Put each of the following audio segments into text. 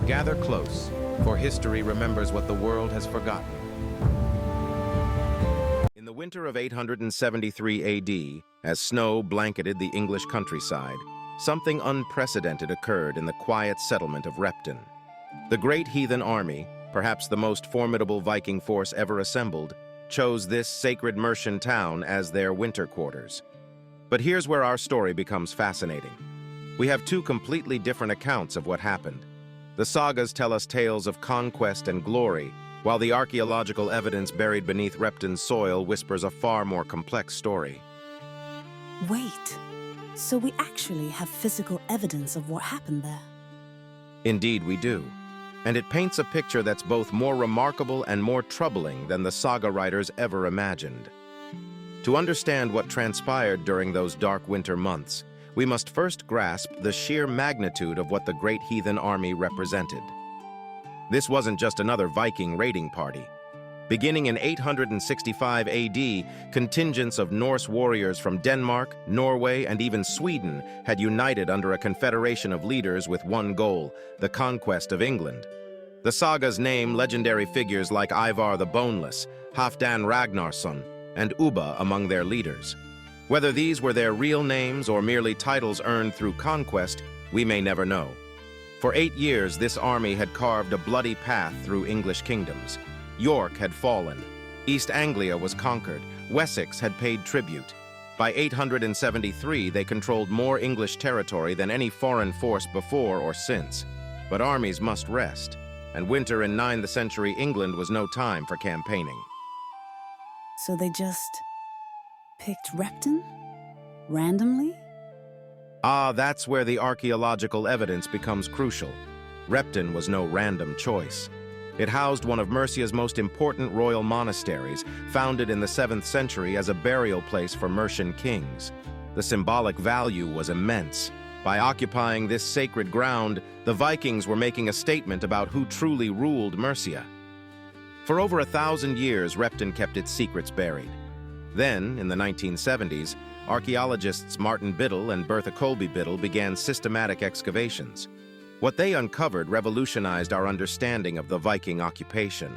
Gather close, for history remembers what the world has forgotten. In the winter of 873 AD, as snow blanketed the English countryside, something unprecedented occurred in the quiet settlement of Repton. The Great Heathen Army, perhaps the most formidable Viking force ever assembled, chose this sacred Mercian town as their winter quarters. But here's where our story becomes fascinating. We have two completely different accounts of what happened. The sagas tell us tales of conquest and glory, while the archaeological evidence buried beneath Repton's soil whispers a far more complex story. Wait, so we actually have physical evidence of what happened there? Indeed, we do. And it paints a picture that's both more remarkable and more troubling than the saga writers ever imagined. To understand what transpired during those dark winter months, we must first grasp the sheer magnitude of what the Great Heathen Army represented. This wasn't just another Viking raiding party. Beginning in 865 AD, contingents of Norse warriors from Denmark, Norway, and even Sweden had united under a confederation of leaders with one goal: the conquest of England. The sagas name legendary figures like Ivar the Boneless, Halfdan Ragnarsson, and Ubba among their leaders. Whether these were their real names or merely titles earned through conquest, we may never know. For 8 years, this army had carved a bloody path through English kingdoms. York had fallen, East Anglia was conquered, Wessex had paid tribute. By 873, they controlled more English territory than any foreign force before or since. But armies must rest, and winter in 9th century England was no time for campaigning. So they just picked Repton? Randomly? That's where the archaeological evidence becomes crucial. Repton was no random choice. It housed one of Mercia's most important royal monasteries, founded in the 7th century as a burial place for Mercian kings. The symbolic value was immense. By occupying this sacred ground, the Vikings were making a statement about who truly ruled Mercia. For over 1,000 years, Repton kept its secrets buried. Then, in the 1970s, archaeologists Martin Biddle and Bertha Colby Biddle began systematic excavations. What they uncovered revolutionized our understanding of the Viking occupation.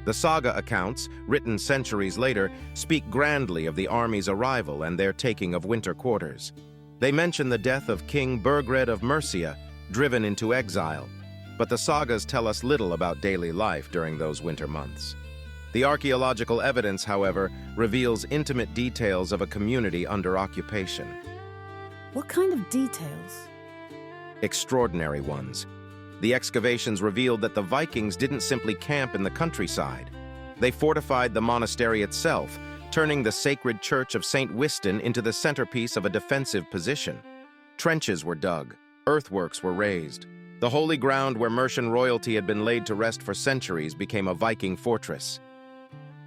The saga accounts, written centuries later, speak grandly of the army's arrival and their taking of winter quarters. They mention the death of King Burgred of Mercia, driven into exile. But the sagas tell us little about daily life during those winter months. The archaeological evidence, however, reveals intimate details of a community under occupation. What kind of details? Extraordinary ones. The excavations revealed that the Vikings didn't simply camp in the countryside. They fortified the monastery itself, turning the sacred church of St. Wystan into the centerpiece of a defensive position. Trenches were dug, earthworks were raised. The holy ground where Mercian royalty had been laid to rest for centuries became a Viking fortress.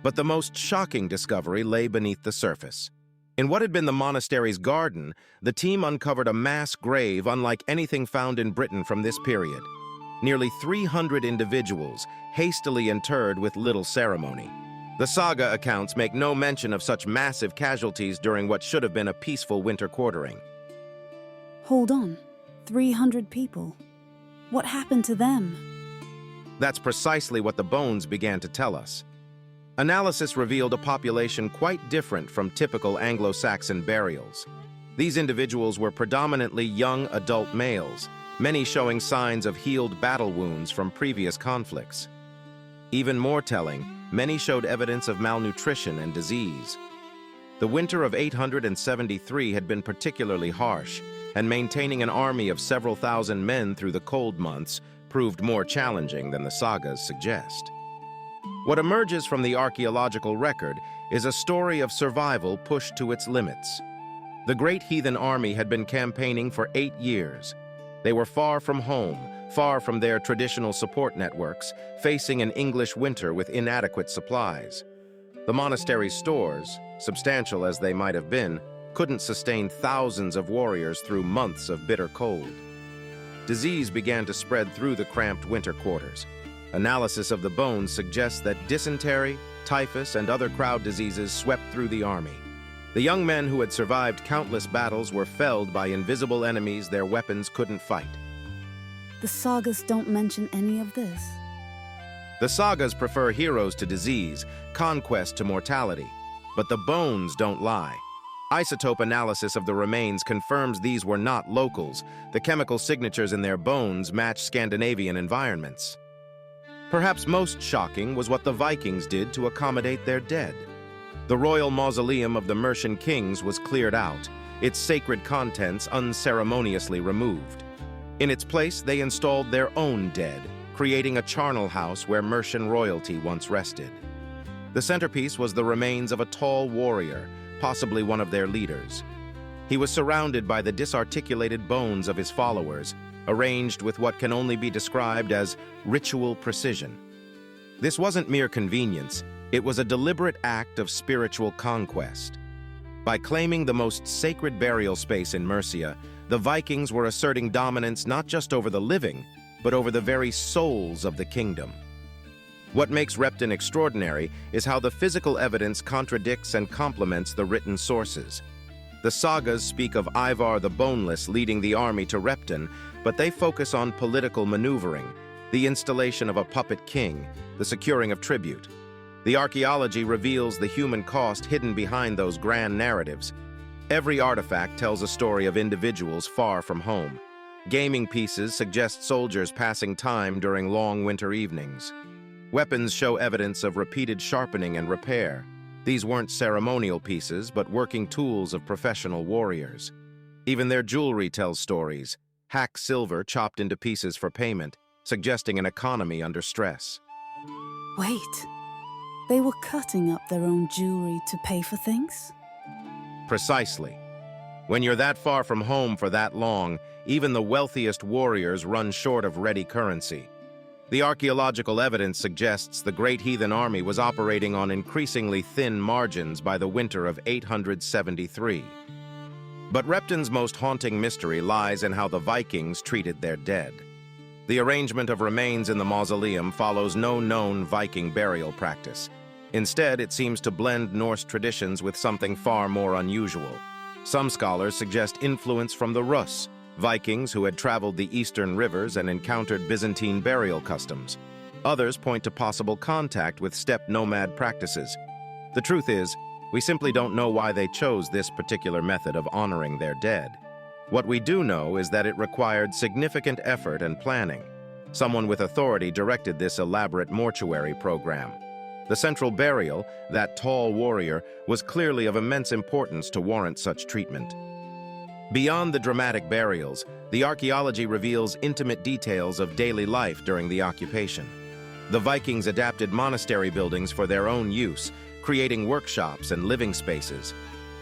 But the most shocking discovery lay beneath the surface. In what had been the monastery's garden, the team uncovered a mass grave unlike anything found in Britain from this period. Nearly 300 individuals, hastily interred with little ceremony. The saga accounts make no mention of such massive casualties during what should have been a peaceful winter quartering. Hold on, 300 people. What happened to them? That's precisely what the bones began to tell us. Analysis revealed a population quite different from typical Anglo-Saxon burials. These individuals were predominantly young adult males, many showing signs of healed battle wounds from previous conflicts. Even more telling, many showed evidence of malnutrition and disease. The winter of 873 had been particularly harsh, and maintaining an army of several thousand men through the cold months proved more challenging than the sagas suggest. What emerges from the archaeological record is a story of survival pushed to its limits. The Great Heathen Army had been campaigning for 8 years. They were far from home, far from their traditional support networks, facing an English winter with inadequate supplies. The monastery's stores, substantial as they might have been, couldn't sustain thousands of warriors through months of bitter cold. Disease began to spread through the cramped winter quarters. Analysis of the bones suggests that dysentery, typhus, and other crowd diseases swept through the army. The young men who had survived countless battles were felled by invisible enemies their weapons couldn't fight. The sagas don't mention any of this. The sagas prefer heroes to disease, conquest to mortality. But the bones don't lie. Isotope analysis of the remains confirms these were not locals. The chemical signatures in their bones match Scandinavian environments. Perhaps most shocking was what the Vikings did to accommodate their dead. The royal mausoleum of the Mercian kings was cleared out, its sacred contents unceremoniously removed. In its place, they installed their own dead, creating a charnel house where Mercian royalty once rested. The centerpiece was the remains of a tall warrior, possibly one of their leaders. He was surrounded by the disarticulated bones of his followers, arranged with what can only be described as ritual precision. This wasn't mere convenience, it was a deliberate act of spiritual conquest. By claiming the most sacred burial space in Mercia, the Vikings were asserting dominance not just over the living, but over the very souls of the kingdom. What makes Repton extraordinary is how the physical evidence contradicts and complements the written sources. The sagas speak of Ivar the Boneless leading the army to Repton, but they focus on political maneuvering, the installation of a puppet king, the securing of tribute. The archaeology reveals the human cost hidden behind those grand narratives. Every artifact tells a story of individuals far from home. Gaming pieces suggest soldiers passing time during long winter evenings. Weapons show evidence of repeated sharpening and repair. These weren't ceremonial pieces, but working tools of professional warriors. Even their jewelry tells stories, hack silver chopped into pieces for payment, suggesting an economy under stress. Wait, they were cutting up their own jewelry to pay for things? Precisely. When you're that far from home for that long, even the wealthiest warriors run short of ready currency. The archaeological evidence suggests the Great Heathen Army was operating on increasingly thin margins by the winter of 873. But Repton's most haunting mystery lies in how the Vikings treated their dead. The arrangement of remains in the mausoleum follows no known Viking burial practice. Instead, it seems to blend Norse traditions with something far more unusual. Some scholars suggest influence from the Rus, Vikings who had traveled the eastern rivers and encountered Byzantine burial customs. Others point to possible contact with steppe nomad practices. The truth is, we simply don't know why they chose this particular method of honoring their dead. What we do know is that it required significant effort and planning. Someone with authority directed this elaborate mortuary program. The central burial, that tall warrior, was clearly of immense importance to warrant such treatment. Beyond the dramatic burials, the archaeology reveals intimate details of daily life during the occupation. The Vikings adapted monastery buildings for their own use, creating workshops and living spaces.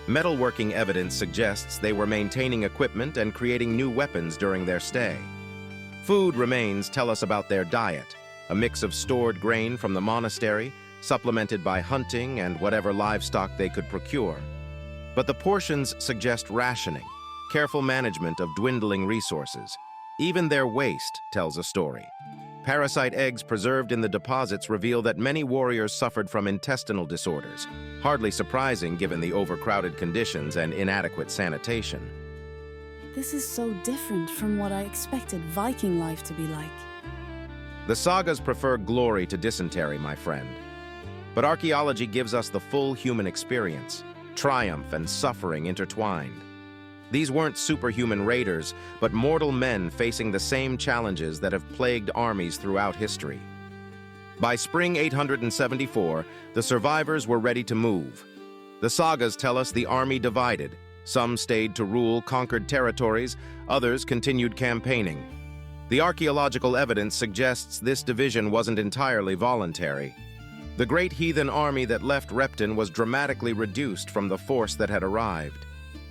Metalworking evidence suggests they were maintaining equipment and creating new weapons during their stay. Food remains tell us about their diet, a mix of stored grain from the monastery, supplemented by hunting and whatever livestock they could procure. But the portions suggest rationing, careful management of dwindling resources. Even their waste tells a story. Parasite eggs preserved in the deposits reveal that many warriors suffered from intestinal disorders, hardly surprising given the overcrowded conditions and inadequate sanitation. This is so different from what I expected Viking life to be like. The sagas prefer glory to dysentery, my friend. But archaeology gives us the full human experience, triumph and suffering intertwined. These weren't superhuman raiders, but mortal men facing the same challenges that have plagued armies throughout history. By spring 874, the survivors were ready to move. The sagas tell us the army divided. Some stayed to rule conquered territories, others continued campaigning. The archaeological evidence suggests this division wasn't entirely voluntary. The Great Heathen Army that left Repton was dramatically reduced from the force that had arrived.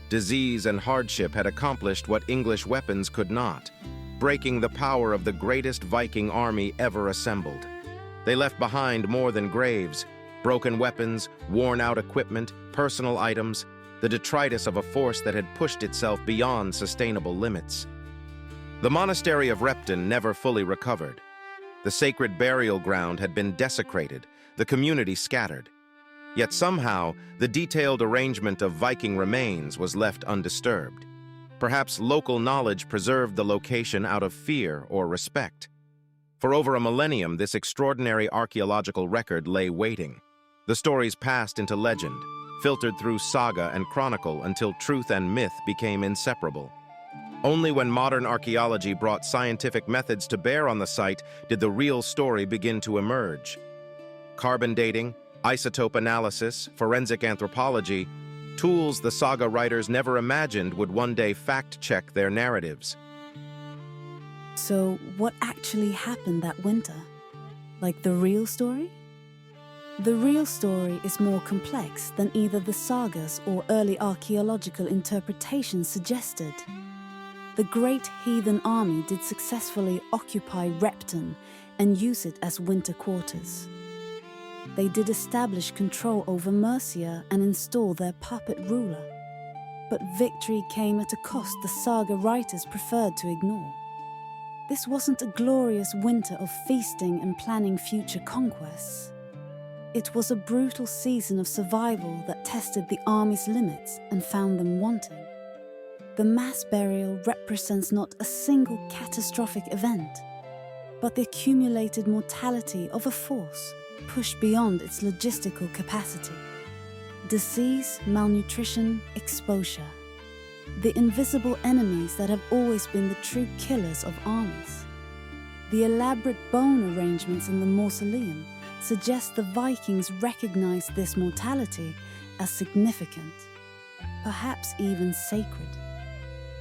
Disease and hardship had accomplished what English weapons could not, breaking the power of the greatest Viking army ever assembled. They left behind more than graves, broken weapons, worn-out equipment, personal items, the detritus of a force that had pushed itself beyond sustainable limits. The monastery of Repton never fully recovered. The sacred burial ground had been desecrated, the community scattered. Yet somehow, the detailed arrangement of Viking remains was left undisturbed. Perhaps local knowledge preserved the location out of fear or respect. For over a millennium, this extraordinary archaeological record lay waiting. The stories passed into legend, filtered through saga and chronicle until truth and myth became inseparable. Only when modern archaeology brought scientific methods to bear on the site did the real story begin to emerge. Carbon dating, isotope analysis, forensic anthropology, tools the saga writers never imagined would one day fact-check their narratives. So, what actually happened that winter? Like the real story? The real story is more complex than either the sagas or early archaeological interpretations suggested. The Great Heathen Army did successfully occupy Repton and use it as winter quarters. They did establish control over Mercia and install their puppet ruler. But victory came at a cost the saga writers preferred to ignore. This wasn't a glorious winter of feasting and planning future conquests. It was a brutal season of survival that tested the army's limits and found them wanting. The mass burial represents not a single catastrophic event, but the accumulated mortality of a force pushed beyond its logistical capacity. Disease, malnutrition, exposure. The invisible enemies that have always been the true killers of armies. The elaborate bone arrangements in the mausoleum suggest the Vikings recognized this mortality as significant, perhaps even sacred.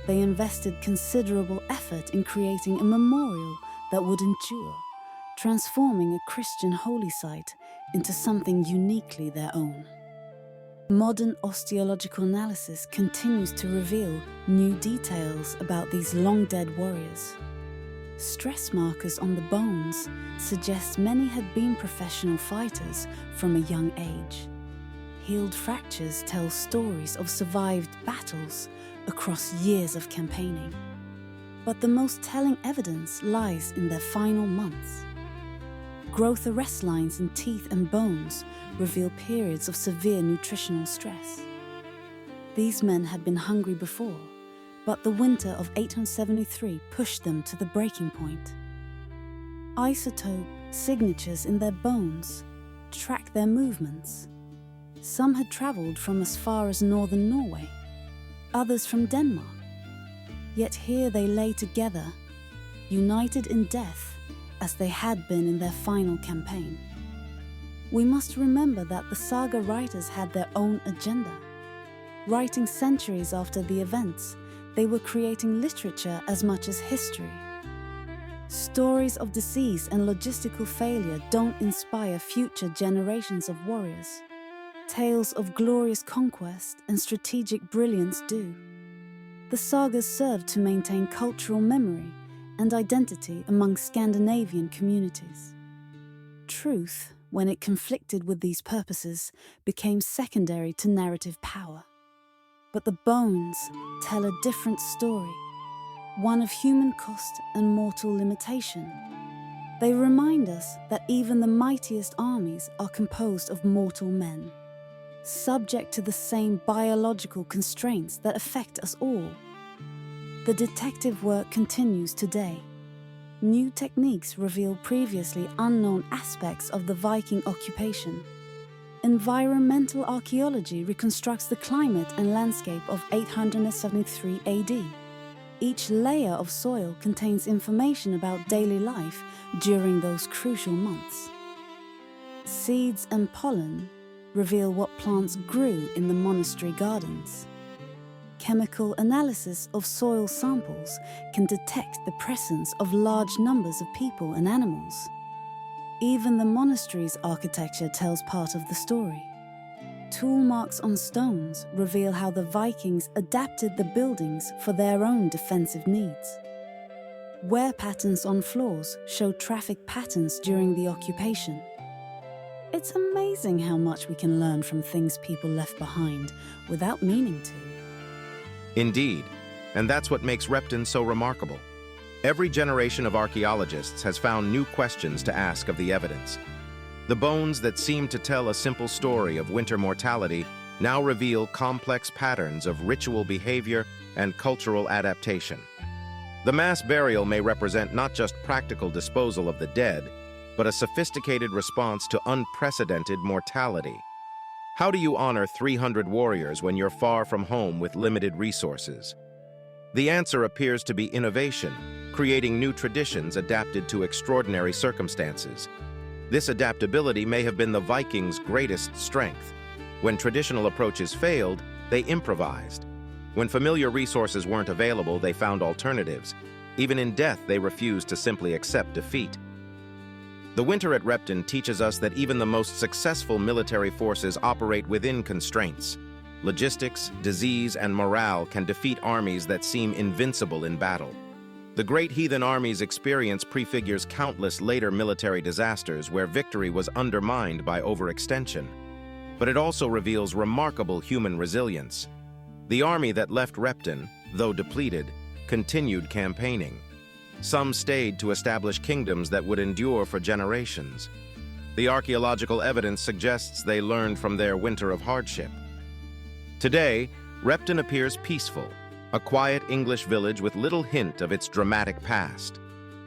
They invested considerable effort in creating a memorial that would endure, transforming a Christian holy site into something uniquely their own. Modern osteological analysis continues to reveal new details about these long-dead warriors. Stress markers on the bones suggest many had been professional fighters from a young age. Healed fractures tell stories of survived battles across years of campaigning. But the most telling evidence lies in their final months. Growth arrest lines in teeth and bones reveal periods of severe nutritional stress. These men had been hungry before, but the winter of 873 pushed them to the breaking point. Isotope signatures in their bones track their movements. Some had travelled from as far as northern Norway, others from Denmark. Yet here they lay together, united in death, as they had been in their final campaign. We must remember that the saga writers had their own agenda. Writing centuries after the events, they were creating literature as much as history. Stories of disease and logistical failure don't inspire future generations of warriors. Tales of glorious conquest and strategic brilliance do. The sagas served to maintain cultural memory and identity among Scandinavian communities. Truth, when it conflicted with these purposes, became secondary to narrative power. But the bones tell a different story, one of human cost and mortal limitation. They remind us that even the mightiest armies are composed of mortal men, subject to the same biological constraints that affect us all. The detective work continues today. New techniques reveal previously unknown aspects of the Viking occupation. Environmental archaeology reconstructs the climate and landscape of 873 AD. Each layer of soil contains information about daily life during those crucial months. Seeds and pollen reveal what plants grew in the monastery gardens. Chemical analysis of soil samples can detect the presence of large numbers of people and animals. Even the monastery's architecture tells part of the story. Tool marks on stones reveal how the Vikings adapted the buildings for their own defensive needs. Wear patterns on floors show traffic patterns during the occupation. It's amazing how much we can learn from things people left behind without meaning to. Indeed, and that's what makes Repton so remarkable. Every generation of archaeologists has found new questions to ask of the evidence. The bones that seem to tell a simple story of winter mortality now reveal complex patterns of ritual behavior and cultural adaptation. The mass burial may represent not just practical disposal of the dead, but a sophisticated response to unprecedented mortality. How do you honor 300 warriors when you're far from home with limited resources? The answer appears to be innovation, creating new traditions adapted to extraordinary circumstances. This adaptability may have been the Vikings' greatest strength. When traditional approaches failed, they improvised. When familiar resources weren't available, they found alternatives. Even in death, they refused to simply accept defeat. The winter at Repton teaches us that even the most successful military forces operate within constraints. Logistics, disease, and morale can defeat armies that seem invincible in battle. The Great Heathen Army's experience prefigures countless later military disasters where victory was undermined by overextension. But it also reveals remarkable human resilience. The army that left Repton, though depleted, continued campaigning. Some stayed to establish kingdoms that would endure for generations. The archaeological evidence suggests they learned from their winter of hardship. Today, Repton appears peaceful, a quiet English village with little hint of its dramatic past.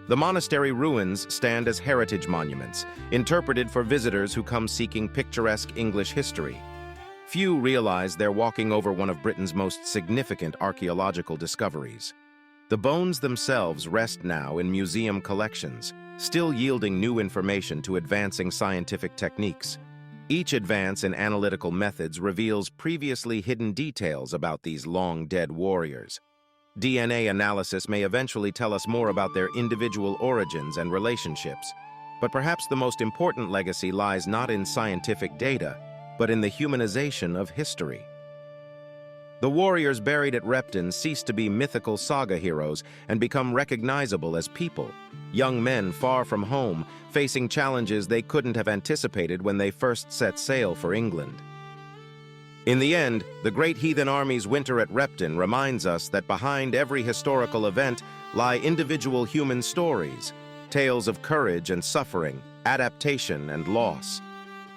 The monastery ruins stand as heritage monuments, interpreted for visitors who come seeking picturesque English history. Few realize they're walking over one of Britain's most significant archaeological discoveries. The bones themselves rest now in museum collections, still yielding new information to advancing scientific techniques. Each advance in analytical methods reveals previously hidden details about these long-dead warriors. DNA analysis may eventually tell us more about their individual origins and relationships, but perhaps the most important legacy lies not in scientific data, but in the humanization of history. The warriors buried at Repton cease to be mythical saga heroes and become recognizable as people, young men far from home, facing challenges they couldn't have anticipated when they first set sail for England. In the end, the Great Heathen Army's winter at Repton reminds us that behind every historical event lie individual human stories, tales of courage and suffering, adaptation and loss.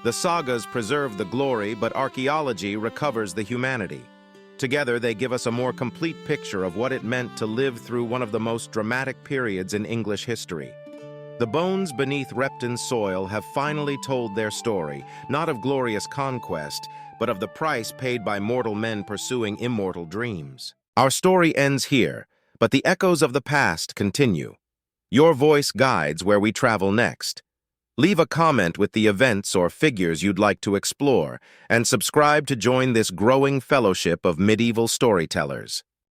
The sagas preserve the glory, but archaeology recovers the humanity. Together, they give us a more complete picture of what it meant to live through one of the most dramatic periods in English history. The bones beneath Repton's soil have finally told their story, not of glorious conquest, but of the price paid by mortal men pursuing immortal dreams. Our story ends here, but the echoes of the past continue. Your voice guides where we travel next. Leave a comment with the events or figures you'd like to explore, and subscribe to join this growing fellowship of medieval storytellers.